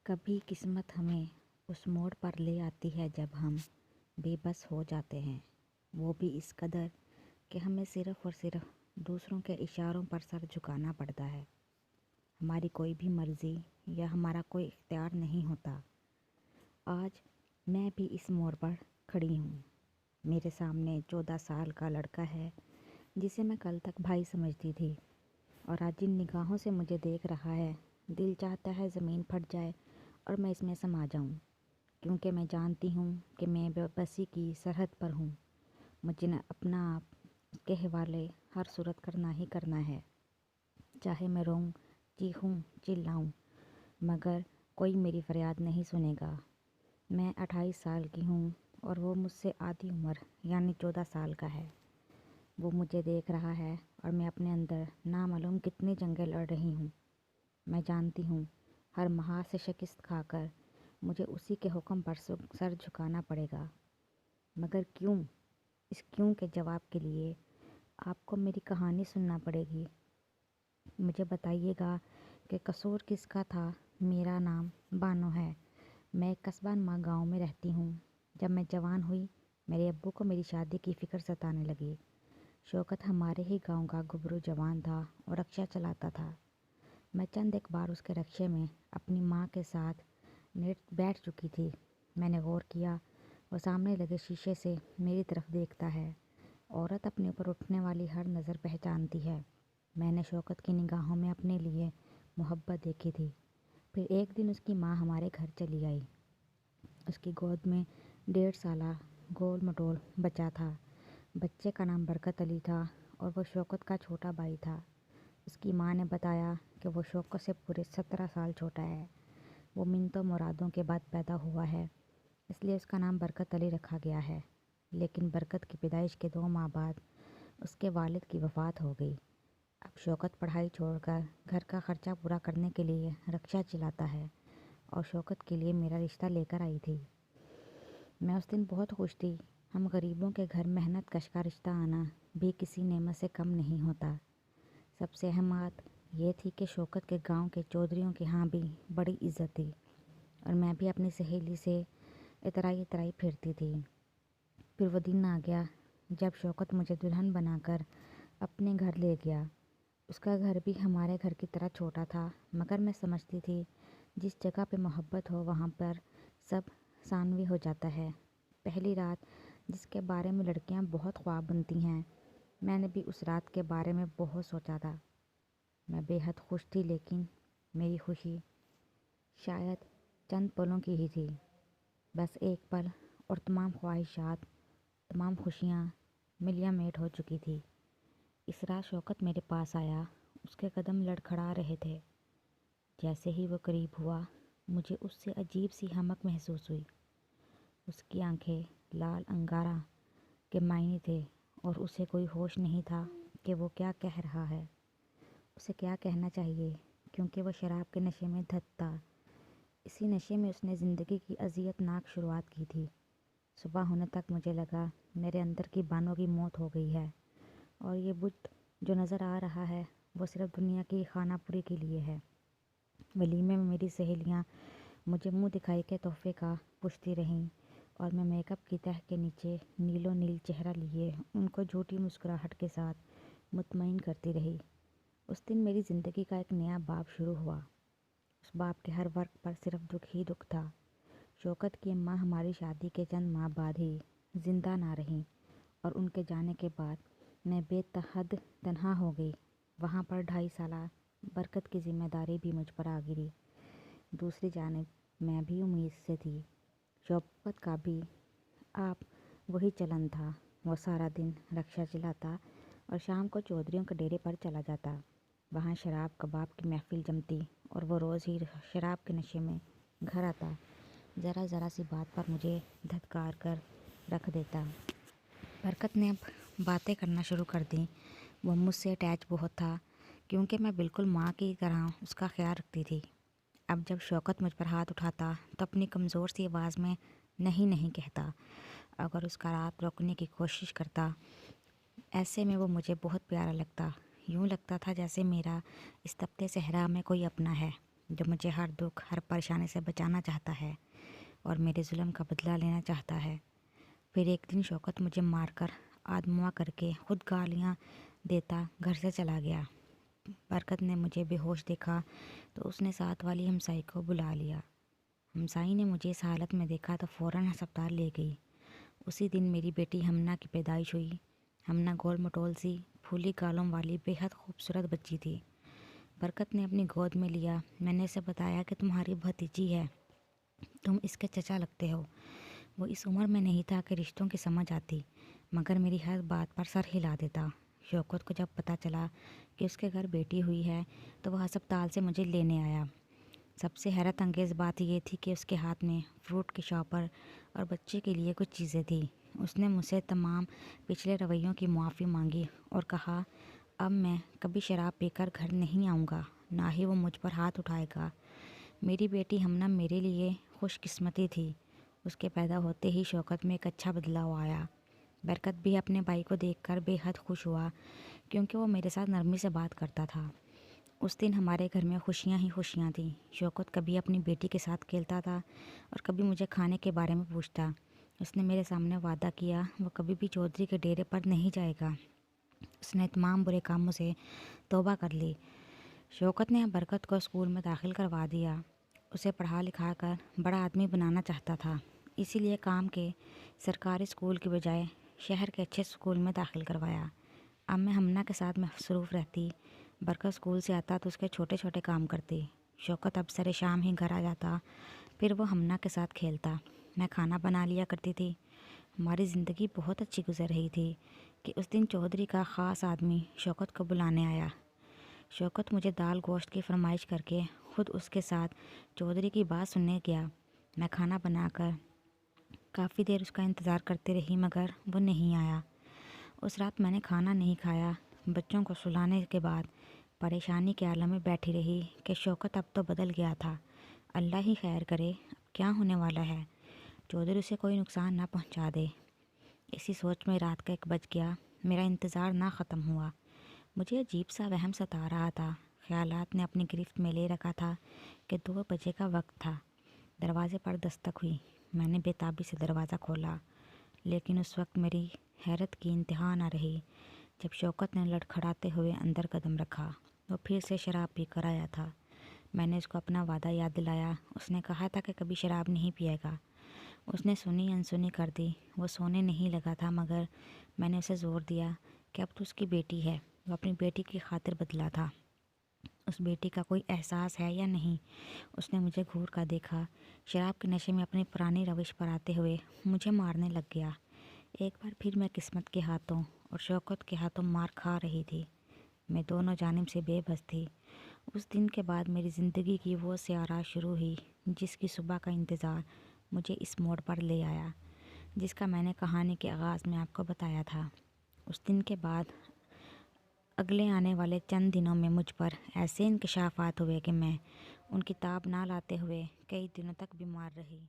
کبھی قسمت ہمیں اس موڑ پر لے آتی ہے جب ہم بے بس ہو جاتے ہیں، وہ بھی اس قدر کہ ہمیں صرف اور صرف دوسروں کے اشاروں پر سر جھکانا پڑتا ہے۔ ہماری کوئی بھی مرضی یا ہمارا کوئی اختیار نہیں ہوتا۔ آج میں بھی اس موڑ پر کھڑی ہوں۔ میرے سامنے 14 سال کا لڑکا ہے جسے میں کل تک بھائی سمجھتی تھی، اور آج جن نگاہوں سے مجھے دیکھ رہا ہے، دل چاہتا ہے زمین پھٹ جائے اور میں اس میں سما جاؤں، کیونکہ میں جانتی ہوں کہ میں بے بسی کی سرحد پر ہوں۔ مجھے اپنا آپ کے حوالے ہر صورت کرنا ہی کرنا ہے، چاہے میں روؤں، چیخوں، چلاؤں، مگر کوئی میری فریاد نہیں سنے گا۔ میں 28 سال کی ہوں اور وہ مجھ سے آدھی عمر یعنی 14 سال کا ہے۔ وہ مجھے دیکھ رہا ہے اور میں اپنے اندر نامعلوم کتنی جنگیں لڑ رہی ہوں۔ میں جانتی ہوں ہر محاذ سے شکست کھا کر مجھے اسی کے حکم پر سر جھکانا پڑے گا، مگر کیوں؟ اس کیوں کے جواب کے لیے آپ کو میری کہانی سننا پڑے گی۔ مجھے بتائیے گا کہ قصور کس کا تھا۔ میرا نام بانو ہے۔ میں ایک قصبہ نما گاؤں میں رہتی ہوں۔ جب میں جوان ہوئی، میرے ابو کو میری شادی کی فکر ستانے لگی۔ شوکت ہمارے ہی گاؤں کا گبرو جوان تھا اور رکشہ چلاتا تھا۔ میں چند ایک بار اس کے رکشے میں اپنی ماں کے ساتھ بیٹھ چکی تھی۔ میں نے غور کیا، وہ سامنے لگے شیشے سے میری طرف دیکھتا ہے۔ عورت اپنے اوپر اٹھنے والی ہر نظر پہچانتی ہے۔ میں نے شوکت کی نگاہوں میں اپنے لیے محبت دیکھی تھی۔ پھر ایک دن اس کی ماں ہمارے گھر چلی آئی۔ اس کی گود میں 1.5 سالہ گول مٹول بچہ تھا۔ بچے کا نام برکت علی تھا اور وہ شوکت کا چھوٹا بھائی تھا۔ اس کی ماں نے بتایا کہ وہ شوکت سے پورے 17 سال چھوٹا ہے۔ وہ منتوں مرادوں کے بعد پیدا ہوا ہے، اس لیے اس کا نام برکت علی رکھا گیا ہے۔ لیکن برکت کی پیدائش کے 2 ماہ بعد اس کے والد کی وفات ہو گئی۔ اب شوکت پڑھائی چھوڑ کر گھر کا خرچہ پورا کرنے کے لیے رکشہ چلاتا ہے، اور شوکت کے لیے میرا رشتہ لے کر آئی تھی۔ میں اس دن بہت خوش تھی۔ ہم غریبوں کے گھر محنت کش کا رشتہ آنا بھی کسی نعمت سے کم نہیں ہوتا۔ سب سے اہم بات یہ تھی کہ شوکت کے گاؤں کے چودھریوں کے ہاں بھی بڑی عزت تھی، اور میں بھی اپنی سہیلی سے اترائی پھرتی تھی۔ پھر وہ دن آ گیا جب شوکت مجھے دلہن بنا کر اپنے گھر لے گیا۔ اس کا گھر بھی ہمارے گھر کی طرح چھوٹا تھا، مگر میں سمجھتی تھی جس جگہ پہ محبت ہو وہاں پر سب ثانوی ہو جاتا ہے۔ پہلی رات جس کے بارے میں لڑکیاں بہت خواب بنتی ہیں، میں نے بھی اس رات کے بارے میں بہت سوچا تھا۔ میں بے حد خوش تھی، لیکن میری خوشی شاید چند پلوں کی ہی تھی۔ بس ایک پل اور تمام خواہشات، تمام خوشیاں ملیاں میٹ ہو چکی تھی۔ اس رات شوکت میرے پاس آیا۔ اس کے قدم لڑکھڑا رہے تھے۔ جیسے ہی وہ قریب ہوا، مجھے اس سے عجیب سی ہمک محسوس ہوئی۔ اس کی آنکھیں لال انگارہ کے معنی تھے، اور اسے کوئی ہوش نہیں تھا کہ وہ کیا کہہ رہا ہے، اسے کیا کہنا چاہیے، کیونکہ وہ شراب کے نشے میں دھت تھا۔ اسی نشے میں اس نے زندگی کی اذیت ناک شروعات کی تھی۔ صبح ہونے تک مجھے لگا میرے اندر کی بانو کی موت ہو گئی ہے، اور یہ بت جو نظر آ رہا ہے وہ صرف دنیا کی خانہ پوری کے لیے ہے۔ ولیمے میں میری سہیلیاں مجھے منہ دکھائی کے تحفے کا پوچھتی رہیں، اور میں میک اپ کی تہہ کے نیچے نیلو نیل چہرہ لیے ان کو جھوٹی مسکراہٹ کے ساتھ مطمئن کرتی رہی۔ اس دن میری زندگی کا ایک نیا باب شروع ہوا۔ اس باب کے ہر ورق پر صرف دکھ ہی دکھ تھا۔ شوکت کی اماں ہماری شادی کے چند ماہ بعد ہی زندہ نہ رہیں، اور ان کے جانے کے بعد میں بے حد تنہا ہو گئی۔ وہاں پر 2.5 سالہ برکت کی ذمہ داری بھی مجھ پر آ گری۔ دوسری جانب میں بھی امید سے تھی۔ شوکت کا بھی آپ وہی چلن تھا۔ وہ سارا دن رکشہ چلاتا اور شام کو چودھریوں کے ڈیرے پر چلا جاتا۔ وہاں شراب کباب کی محفل جمتی، اور وہ روز ہی شراب کے نشے میں گھر آتا۔ ذرا ذرا سی بات پر مجھے دھتکار کر رکھ دیتا۔ برکت نے اب باتیں کرنا شروع کر دیں۔ وہ مجھ سے اٹیچ بہت تھا، کیونکہ میں بالکل ماں کی طرح اس کا خیال رکھتی تھی۔ اب جب شوکت مجھ پر ہاتھ اٹھاتا تو اپنی کمزور سی آواز میں نہیں کہتا۔ اگر اس کا ہاتھ روکنے کی کوشش کرتا، ایسے میں وہ مجھے بہت پیارا لگتا۔ یوں لگتا تھا جیسے میرا اس تپتے صحرا میں کوئی اپنا ہے۔ جو مجھے ہر دکھ ہر پریشانی سے بچانا چاہتا ہے اور میرے ظلم کا بدلہ لینا چاہتا ہے۔ پھر ایک دن شوکت مجھے مار کر آدموا کر کے خود گالیاں دیتا گھر سے چلا گیا۔ برکت نے مجھے بے ہوش دیکھا تو اس نے ساتھ والی ہمسائی کو بلا لیا۔ ہمسائی نے مجھے اس حالت میں دیکھا تو فوراً ہسپتال لے گئی۔ اسی دن میری بیٹی ہمنا کی پیدائش ہوئی۔ ہمنا گول مٹول سی پھولی گالوں والی بے حد خوبصورت بچی تھی۔ برکت نے اپنی گود میں لیا۔ میں نے اسے بتایا کہ تمہاری بھتیجی ہے، تم اس کے چچا لگتے ہو۔ وہ اس عمر میں نہیں تھا کہ رشتوں کی سمجھ آتی، مگر میری ہر بات پر سر ہلا دیتا۔ شوکت کو جب پتہ چلا کہ اس کے گھر بیٹی ہوئی ہے تو وہ ہسپتال سے مجھے لینے آیا۔ سب سے حیرت انگیز بات یہ تھی کہ اس کے ہاتھ میں فروٹ کے شاپر اور بچے کے لیے کچھ چیزیں تھیں۔ اس نے مجھ سے تمام پچھلے رویوں کی معافی مانگی اور کہا اب میں کبھی شراب پی کر گھر نہیں آؤں گا، نہ ہی وہ مجھ پر ہاتھ اٹھائے گا۔ میری بیٹی ہمنا میرے لیے خوش قسمتی تھی۔ اس کے پیدا ہوتے ہی شوکت میں ایک اچھا بدلاؤ آیا۔ برکت بھی اپنے بھائی کو دیکھ کر بے حد خوش ہوا کیونکہ وہ میرے ساتھ نرمی سے بات کرتا تھا۔ اس دن ہمارے گھر میں خوشیاں ہی خوشیاں تھیں۔ شوکت کبھی اپنی بیٹی کے ساتھ کھیلتا تھا اور کبھی مجھے کھانے کے بارے میں پوچھتا۔ اس نے میرے سامنے وعدہ کیا وہ کبھی بھی چودھری کے ڈیرے پر نہیں جائے گا۔ اس نے تمام برے کاموں سے توبہ کر لی۔ شوکت نے برکت کو اسکول میں داخل کروا دیا۔ اسے پڑھا لکھا کر بڑا آدمی بنانا چاہتا تھا، اسی لیے کام کے سرکاری اسکول کی بجائے شہر کے اچھے اسکول میں داخل کروایا۔ اب میں ہمنا کے ساتھ مصروف رہتی۔ برکت اسکول سے آتا تو اس کے چھوٹے چھوٹے کام کرتی۔ شوکت اب سر شام ہی گھر آ جاتا، پھر وہ ہمنا کے ساتھ کھیلتا۔ میں کھانا بنا لیا کرتی تھی۔ ہماری زندگی بہت اچھی گزر رہی تھی کہ اس دن چودھری کا خاص آدمی شوکت کو بلانے آیا۔ شوکت مجھے دال گوشت کی فرمائش کر کے خود اس کے ساتھ چودھری کی بات سننے گیا۔ میں کھانا بنا کر کافی دیر اس کا انتظار کرتی رہی مگر وہ نہیں آیا۔ اس رات میں نے کھانا نہیں کھایا۔ بچوں کو سلانے کے بعد پریشانی کے عالم میں بیٹھی رہی کہ شوکت اب تو بدل گیا تھا۔ اللہ ہی خیر کرے، اب کیا ہونے والا ہے، چودھری سے کوئی نقصان نہ پہنچا دے۔ اسی سوچ میں رات کا 1 بج گیا۔ میرا انتظار نہ ختم ہوا۔ مجھے عجیب سا وہم ستا رہا تھا۔ خیالات نے اپنی گرفت میں لے رکھا تھا کہ 2 بجے کا وقت تھا۔ دروازے پر دستک ہوئی۔ میں نے بے تابی سے دروازہ کھولا، لیکن اس وقت میری حیرت کی انتہا نہ رہی جب شوکت نے لڑکھڑاتے ہوئے اندر قدم رکھا۔ وہ پھر سے شراب پی کر آیا تھا۔ میں نے اس کو اپنا وعدہ یاد دلایا۔ اس نے کہا تھا کہ کبھی شراب نہیں پیے گا۔ اس نے سنی انسنی کر دی۔ وہ سونے نہیں لگا تھا مگر میں نے اسے زور دیا کہ اب تو اس کی بیٹی ہے۔ وہ اپنی بیٹی کی خاطر بدلا تھا۔ اس بیٹی کا کوئی احساس ہے یا نہیں؟ اس نے مجھے گھور کر دیکھا۔ شراب کے نشے میں اپنی پرانی روش پر آتے ہوئے مجھے مارنے لگ گیا۔ ایک بار پھر میں قسمت کے ہاتھوں اور شوکت کے ہاتھوں مار کھا رہی تھی۔ میں دونوں جانب سے بے بس تھی۔ اس دن کے بعد میری زندگی کی وہ سیارہ شروع ہوئی جس کی صبح کا انتظار مجھے اس موڑ پر لے آیا، جس کا میں نے کہانی کے آغاز میں آپ کو بتایا تھا۔ اس دن کے بعد اگلے آنے والے چند دنوں میں مجھ پر ایسے انکشافات ہوئے کہ میں ان کی تاب نہ لاتے ہوئے کئی دنوں تک بیمار رہی۔